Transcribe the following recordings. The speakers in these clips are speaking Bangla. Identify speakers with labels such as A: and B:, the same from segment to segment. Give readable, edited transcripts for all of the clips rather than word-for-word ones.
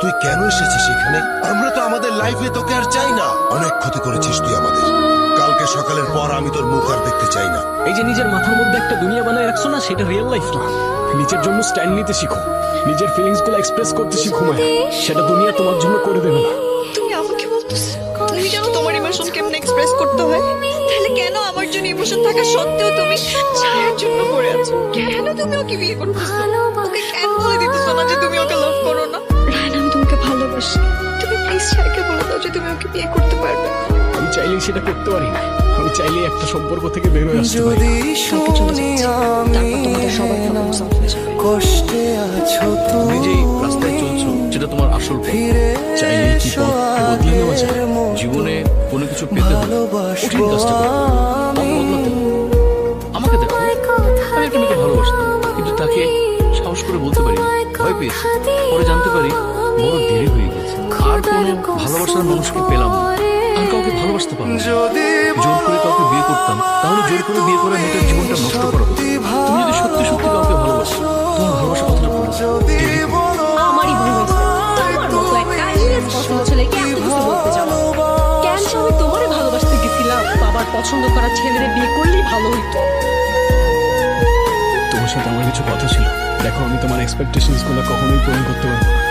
A: তুই কেন এসেছিস এখানে? আমরা তো আমাদের লাইফে তোকে আর চাই না। অনেক ক্ষতি করেছিস তুই আমাদের। কালকে সকালের পর আমি তোর মুখ আর দেখতে চাই না।
B: এই যে নিজের মাথার মধ্যে একটা দুনিয়া বানায় রাখছো না, সেটা রিয়েল লাইফ না। নিজের জন্য স্ট্যান্ড নিতে শিখো, নিজের ফিলিংস গুলো এক্সপ্রেস করতে শিখো মায়া। সেটা দুনিয়া তোমার জন্য করে দেবে না।
C: তুমি আমাকে বলতেছো তুমি জানো তোমার ইমোশন কেমনে এক্সপ্রেস করতে হয়? তাহলে কেন আমার জন্য ইমোশন থাকা সত্ত্বেও তুমি ছায়ার জন্য পড়ে আছো? কেন তুমি ওকে বিয়ে করতেছো? ওকে কেন বলে দিতেছো না যে তুমি ওকে লাভ করো না? রায়না, আমি তোমাকে ভালোবাসি। তুমি প্লিজ ছায়াকে বলে দাও যে তুমি ওকে বিয়ে করতে পারবে।
B: আমি চাইলেই সেটা করতে পারি না। আমি চাইলেই একটা সম্পর্ক থেকে বের হয়ে আসতে পারি।
C: কালকে চলে যাচ্ছি, তারপর তোমাদের সবার প্রবলেম সলভ হয়ে যাবে।
D: কষ্টে আছো
E: তুমি যেই রাস্তায় চলছো সেটা তোমার আসল পথ।
B: চাইলেই কি পথ বদলে নেওয়া যায়?
E: জীবনে কোনো কিছু পেতে হলে কঠিন কাজটা করতে হবে। পথ বদলাতে হবে। আমাকে দেখো, আমি একটা মেয়েকে ভালোবাসতাম, কিন্তু তাকে সাহস করে বলতে পারি, ভয় পেয়েছি। পরে জানতে পারি বড় দেরি হয়ে গেছে। আর কোনো ভালোবাসার মানুষকে পেলাম না, আর কাউকে ভালোবাসতে পারলাম না। জোর করে কাউকে বিয়ে করতাম, তাহলে জোর করে বিয়ে করা মেয়েটার জীবনটা নষ্ট করা হতো। তুমি যদি সত্যি সত্যি কাউকে ভালোবাসো, তোমার ভালোবাসা কথাটা বলো।
F: আমারই ভুল হয়েছে। তোমার মতো একটা ইরেসপন্সিবল ছেলেকে এত কিছু বলতে যাও। কেন আমি তোমারে ভালোবাসতে গেছিলাম? বাবার পছন্দ করা ছেলেরে বিয়ে করলেই ভালো হইতো।
B: তোমার সাথে আমার কিছু কথা ছিল। দেখো, আমি তোমার এক্সপেকটেশনস গুলো কখনোই পূরণ করতে পারবো না।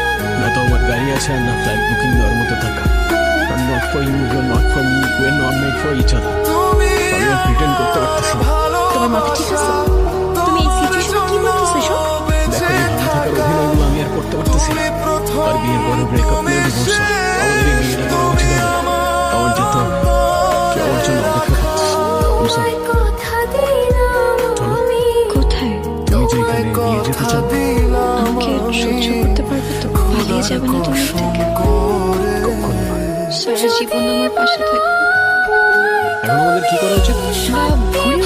B: না তো আমার গাড়ি আছে, আর না ফ্লাইট বুকিং দেওয়ার মতো টাকা। I'm not for you, you're not for me, we're not made for each other. আমি আর প্রিটেন্ড করতে পারতেছি না।
F: তোমার মাথা ঠিক আছে? তুমি এই সিচুয়েশনে কি বলতেছো এসব?
B: দেখো, এই ভালো থাকার অভিনয়গুলো আমি আর করতে পারতেছি না। আর বিয়ের পরে ব্রেকআপ নিয়ে ডিভোর্স হয়। আমাদের এই বিয়েটা করা উচিত হবে। আমার যেতে হবে। কেউ আমার জন্য অপেক্ষা করতেছে। I'm sorry. চলো,
C: কোথায়?
B: তুমি যে এখানে নিয়ে যেতে চাও।
C: আমাকে সহ্য করতে পারবে তো? পালিয়ে যাবে না তুমি থেকে? সারা জীবন আমার পাশে থাকবে।
B: এখন আমাদের কি করা উচিত?
C: বা ঘুরে